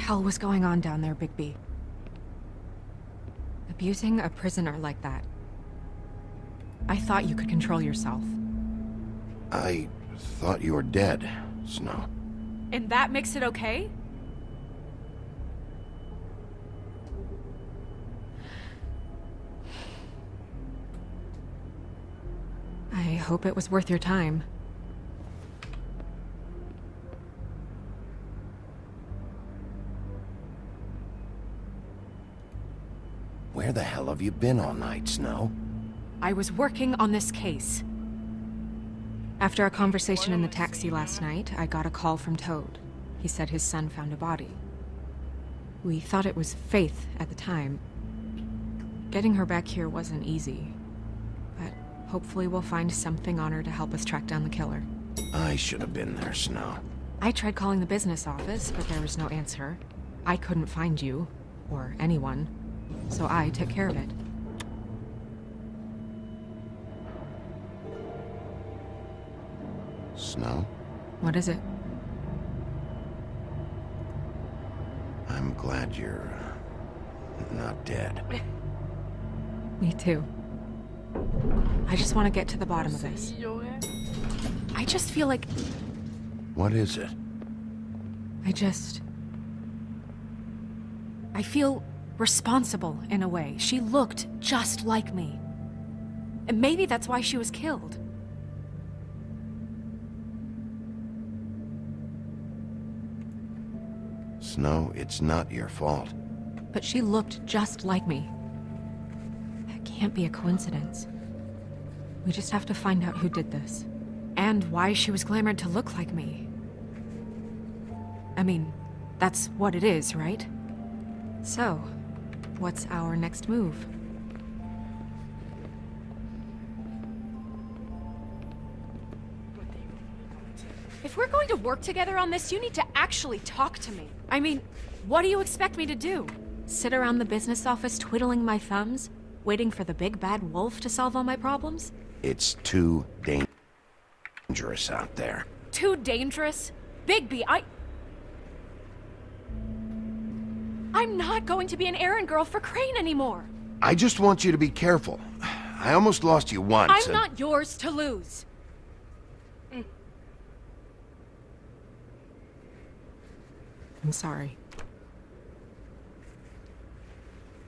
hell was going on down there, Bigby? Abusing a prisoner like that. I thought you could control yourself. I thought you were dead, Snow. And that makes it okay? I hope it was worth your time. Where the hell have you been all night, Snow? I was working on this case. After our conversation in the taxi last night, I got a call from Toad. He said his son found a body. We thought it was Faith at the time. Getting her back here wasn't easy, but hopefully we'll find something on her to help us track down the killer. I should have been there, Snow. I tried calling the business office, but there was no answer. I couldn't find you, or anyone, so I took care of it. Snow? What is it? I'm glad you're not dead. Me too. I just want to get to the bottom of this. I just feel like... What is it? I feel responsible in a way. She looked just like me. And maybe that's why she was killed. Snow, it's not your fault. But she looked just like me. That can't be a coincidence. We just have to find out who did this. And why she was glamored to look like me. I mean, that's what it is, right? So, what's our next move? If we're going to work together on this, you need to actually talk to me. I mean, what do you expect me to do? Sit around the business office twiddling my thumbs, waiting for the big bad wolf to solve all my problems? It's too dangerous out there. Too dangerous? Bigby, I'm not going to be an errand girl for Crane anymore. I just want you to be careful. I almost lost you once. I'm not yours to lose. I'm sorry.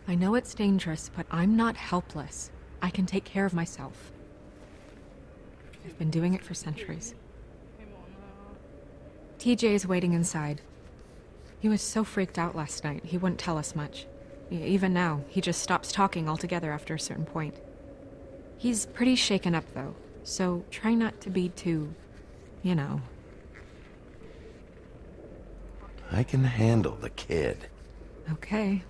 I know it's dangerous, but I'm not helpless. I can take care of myself. I've been doing it for centuries. TJ is waiting inside. He was so freaked out last night, he wouldn't tell us much. Even now, he just stops talking altogether after a certain point. He's pretty shaken up, though, so try not to be too, you know. I can handle the kid. Okay.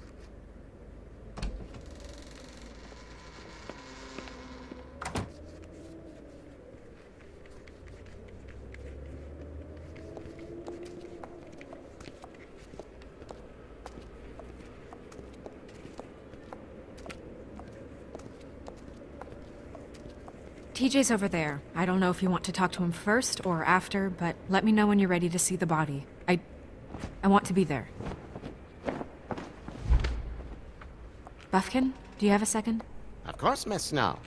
TJ's over there. I don't know if you want to talk to him first or after, but let me know when you're ready to see the body. I want to be there. Buffkin, do you have a second? Of course, Miss Snow.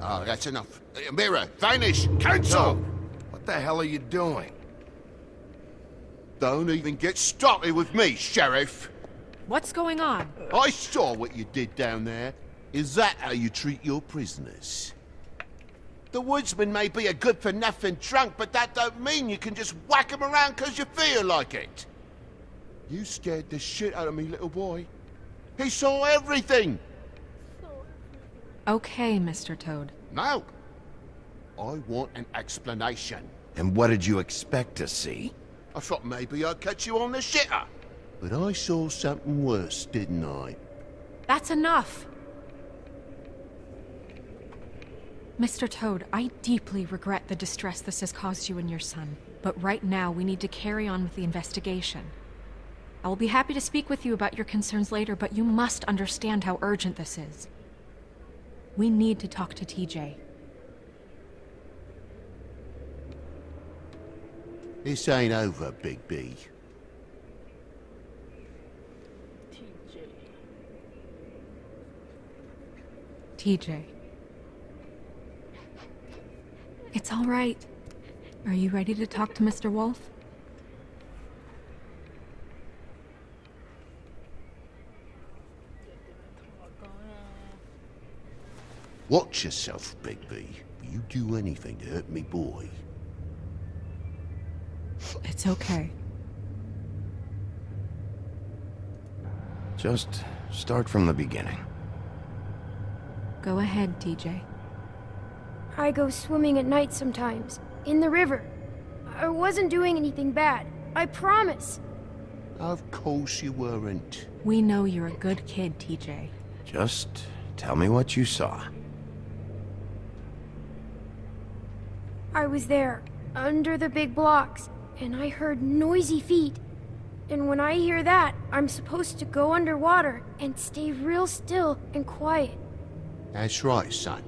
Oh, that's enough. Mirror, vanish, cancel! What the hell are you doing? Don't even get started with me, Sheriff. What's going on? I saw what you did down there. Is that how you treat your prisoners? The woodsman may be a good-for-nothing drunk, but that don't mean you can just whack him around 'cause you feel like it. You scared the shit out of me, little boy. He saw everything. Okay, Mr. Toad. Now, I want an explanation. And what did you expect to see? I thought maybe I'd catch you on the shitter. But I saw something worse, didn't I? That's enough! Mr. Toad, I deeply regret the distress this has caused you and your son. But right now, we need to carry on with the investigation. I will be happy to speak with you about your concerns later, but you must understand how urgent this is. We need to talk to TJ. This ain't over, Big B. TJ. It's all right. Are you ready to talk to Mr. Wolf? Watch yourself, Big B. You do anything to hurt me, boy. It's okay. Just start from the beginning. Go ahead, TJ. I go swimming at night sometimes, in the river. I wasn't doing anything bad, I promise. Of course you weren't. We know you're a good kid, TJ. Just tell me what you saw. I was there, under the big blocks, and I heard noisy feet. And when I hear that, I'm supposed to go underwater and stay real still and quiet. That's right, son.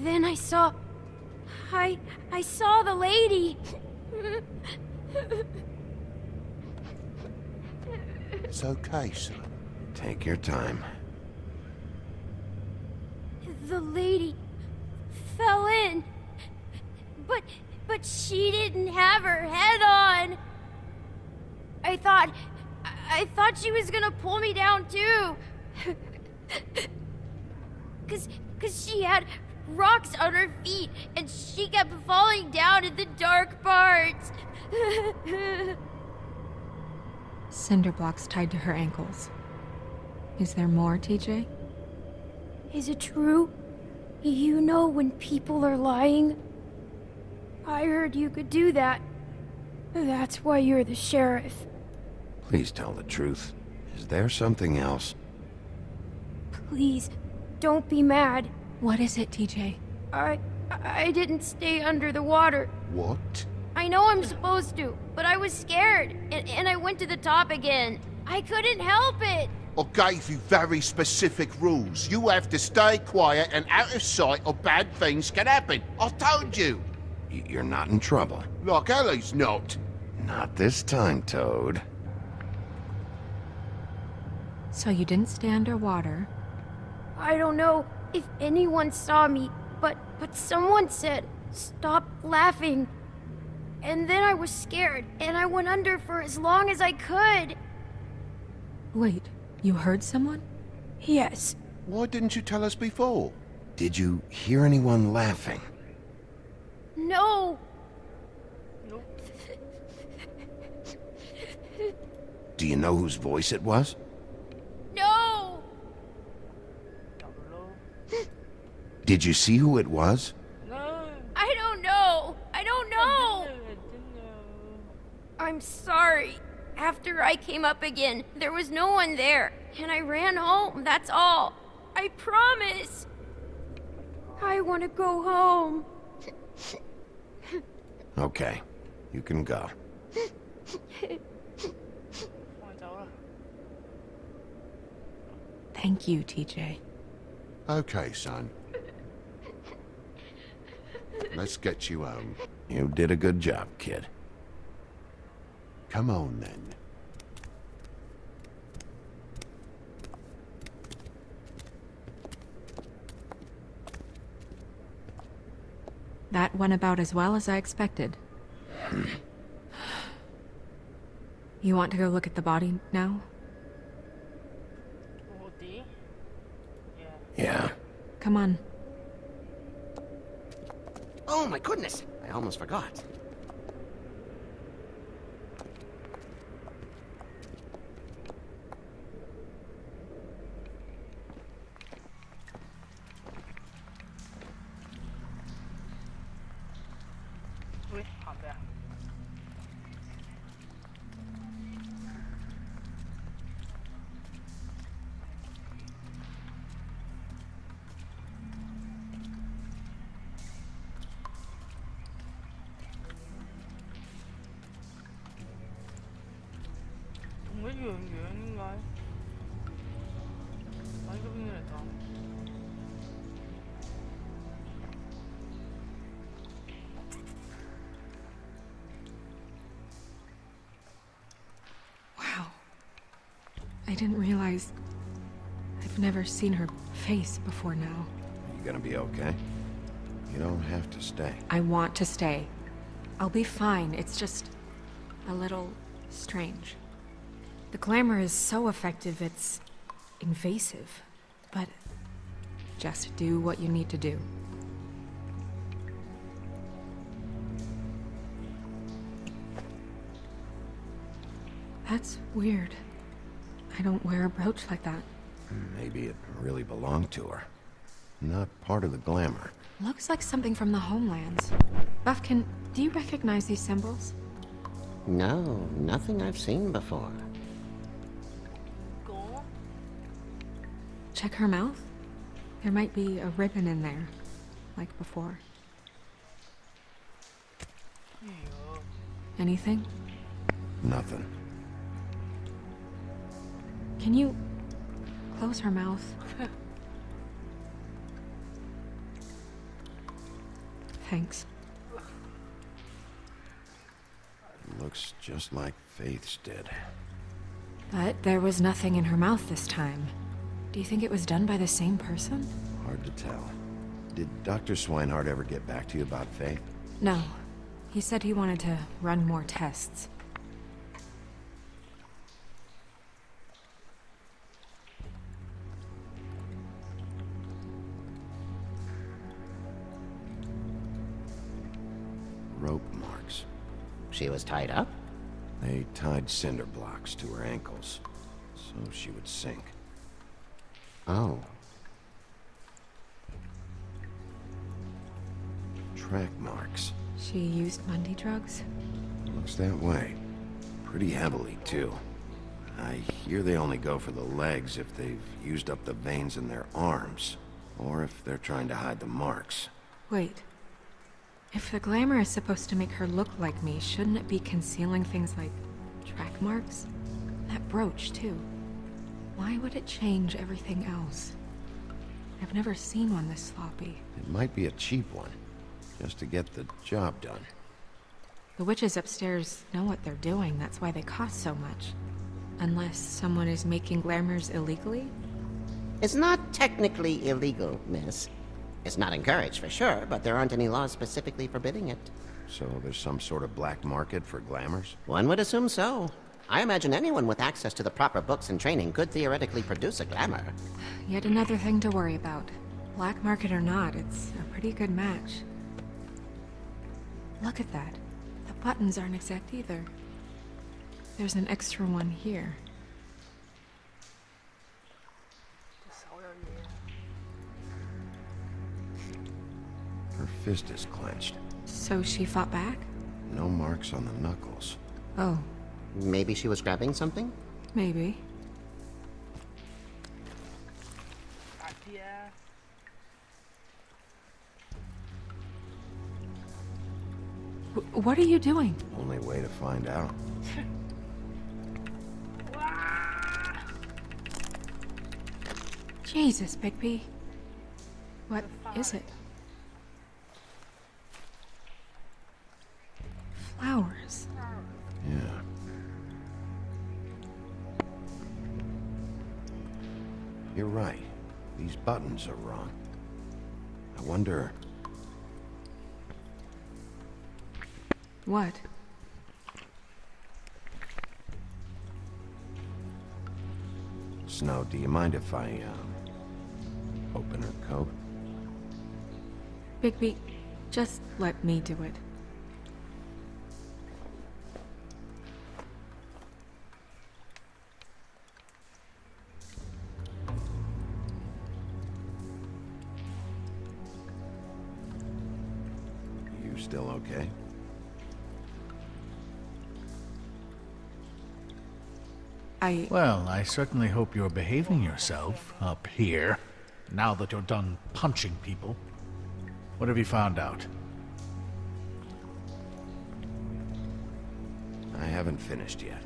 Then I saw... I saw the lady. It's okay, son. Take your time. The lady fell in. But she didn't have her head on. I thought she was gonna pull me down too. Cause she had rocks on her feet and she kept falling down in the dark parts. Cinder blocks tied to her ankles. Is there more, TJ? Is it true? You know when people are lying? I heard you could do that. That's why you're the sheriff. Please tell the truth. Is there something else? Please, don't be mad. What is it, TJ? I didn't stay under the water. What? I know I'm supposed to, but I was scared, and I went to the top again. I couldn't help it. I gave you very specific rules. You have to stay quiet and out of sight or bad things can happen. I told you. You're not in trouble. Like Ellie's not. Not this time, Toad. So you didn't stay underwater. I don't know if anyone saw me, but someone said, "Stop laughing." And then I was scared, and I went under for as long as I could. Wait, you heard someone? Yes. Why didn't you tell us before? Did you hear anyone laughing? No. Do you know whose voice it was? No. Did you see who it was? I don't know. I don't know. I'm sorry. After I came up again, there was no one there, and I ran home, that's all. I promise. I want to go home. Okay, you can go. Thank you, TJ. Okay, son. Let's get you home. You did a good job, kid. Come on, then. That went about as well as I expected. You want to go look at the body now? Yeah. Come on. Oh my goodness, I almost forgot. Ui, 好的。同一樣樣應該喺嗰邊嚟講。Wow. I didn't realize... I've never seen her face before now. Are you gonna be okay? You don't have to stay. I want to stay. I'll be fine. It's just... a little... strange. The glamour is so effective, it's... invasive. But... just do what you need to do. That's weird. I don't wear a brooch like that. Maybe it really belonged to her. Not part of the glamour. Looks like something from the homelands. Buffkin, do you recognize these symbols? No, nothing I've seen before. Go. Check her mouth. There might be a ribbon in there, like before. Anything? Nothing. Can you close her mouth? Thanks. Looks just like Faith's did. But there was nothing in her mouth this time. Do you think it was done by the same person? Hard to tell. Did Dr. Swinehart ever get back to you about Faith? No. He said he wanted to run more tests. Rope marks. She was tied up? They tied cinder blocks to her ankles, so she would sink. Oh. Track marks. She used Mundy drugs? Looks that way. Pretty heavily, too. I hear they only go for the legs if they've used up the veins in their arms, or if they're trying to hide the marks. Wait. If the glamour is supposed to make her look like me, shouldn't it be concealing things like track marks? That brooch, too. Why would it change everything else? I've never seen one this sloppy. It might be a cheap one, just to get the job done. The witches upstairs know what they're doing, that's why they cost so much. Unless someone is making glamours illegally? It's not technically illegal, miss. It's not encouraged for sure, but there aren't any laws specifically forbidding it. So there's some sort of black market for glamours? One would assume so. I imagine anyone with access to the proper books and training could theoretically produce a glamour. Yet another thing to worry about. Black market or not, it's a pretty good match. Look at that. The buttons aren't exact either. There's an extra one here. 隻手有嘢。 Her fist is clenched. So she fought back? No marks on the knuckles. Oh, Maybe she was grabbing something? maybe. 大啲啊！ What are you doing? Only way to find out. Jesus, Bigby. What is it? Flowers. Yeah. You're right. These buttons are wrong. I wonder... What? Snow, do you mind if I, open her coat? Bigby, Just let me do it. You still okay? Well, I certainly hope you're behaving yourself up here, now that you're done punching people. What have you found out? I haven't finished yet.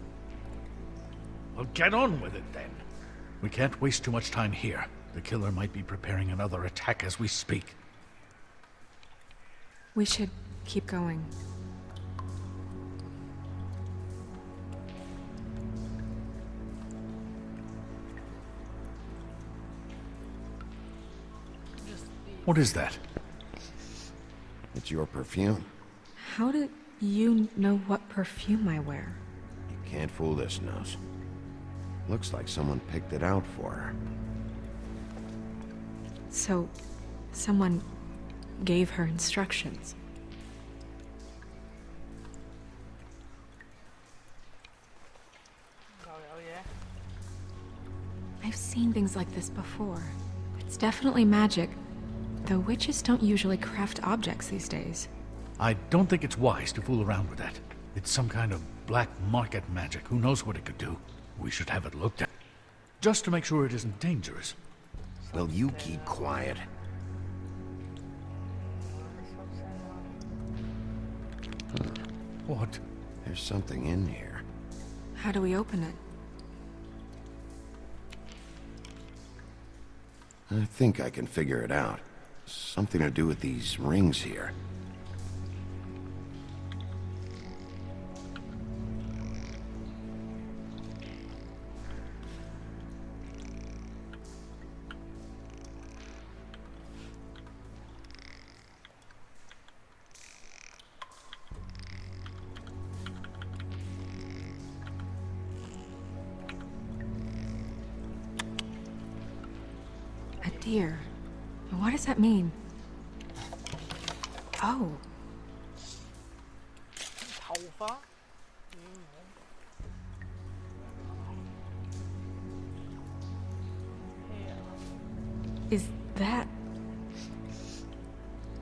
Well, get on with it then. We can't waste too much time here. The killer might be preparing another attack as we speak. We should keep going. What is that? It's your perfume. How do you know what perfume I wear? You can't fool this nose. Looks like someone picked it out for her. So, someone gave her instructions. I've seen things like this before. It's definitely magic, though witches don't usually craft objects these days. I don't think it's wise to fool around with that. It's some kind of black market magic. Who knows what it could do? We should have it looked at. Just to make sure it isn't dangerous. Will you keep quiet? What? There's something in here. How do we open it? I think I can figure it out. Something to do with these rings here. A deer. What does that mean? Oh, 头发。is that...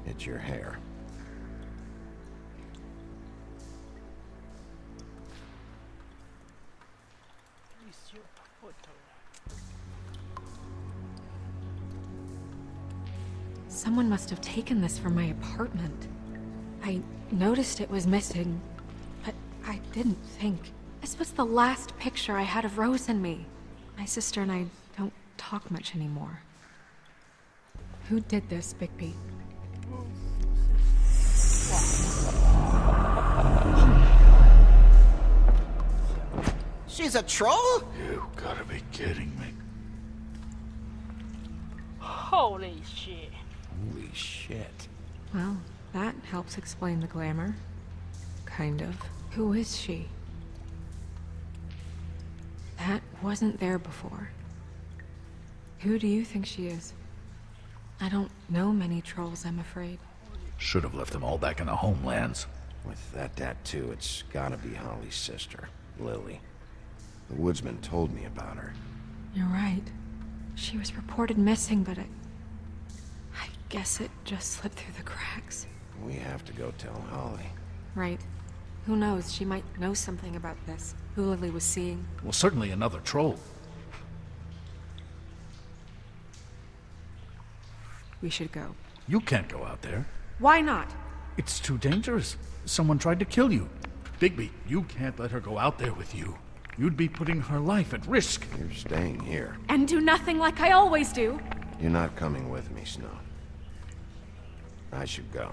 It's your hair. Someone must have taken this from my apartment. I noticed it was missing, but I didn't think. This was the last picture I had of Rose and me. My sister and I don't talk much anymore. Who did this, Bigby? She's a troll? You gotta be kidding me. Holy shit. Holy shit. Well, that helps explain the glamour. Kind of. Who is she? That wasn't there before. Who do you think she is? I don't know many trolls, I'm afraid. Should have left them all back in the homelands. With that tattoo, it's gotta be Holly's sister, Lily. The woodsman told me about her. You're right. She was reported missing, but I guess it just slipped through the cracks. We have to go tell Holly. Right. Who knows? She might know something about this. Who Lily was seeing. Well, certainly another troll. We should go. You can't go out there. Why not? It's too dangerous. Someone tried to kill you. Bigby, you can't let her go out there with you. You'd be putting her life at risk. You're staying here. And do nothing like I always do. You're not coming with me, Snow. I should go.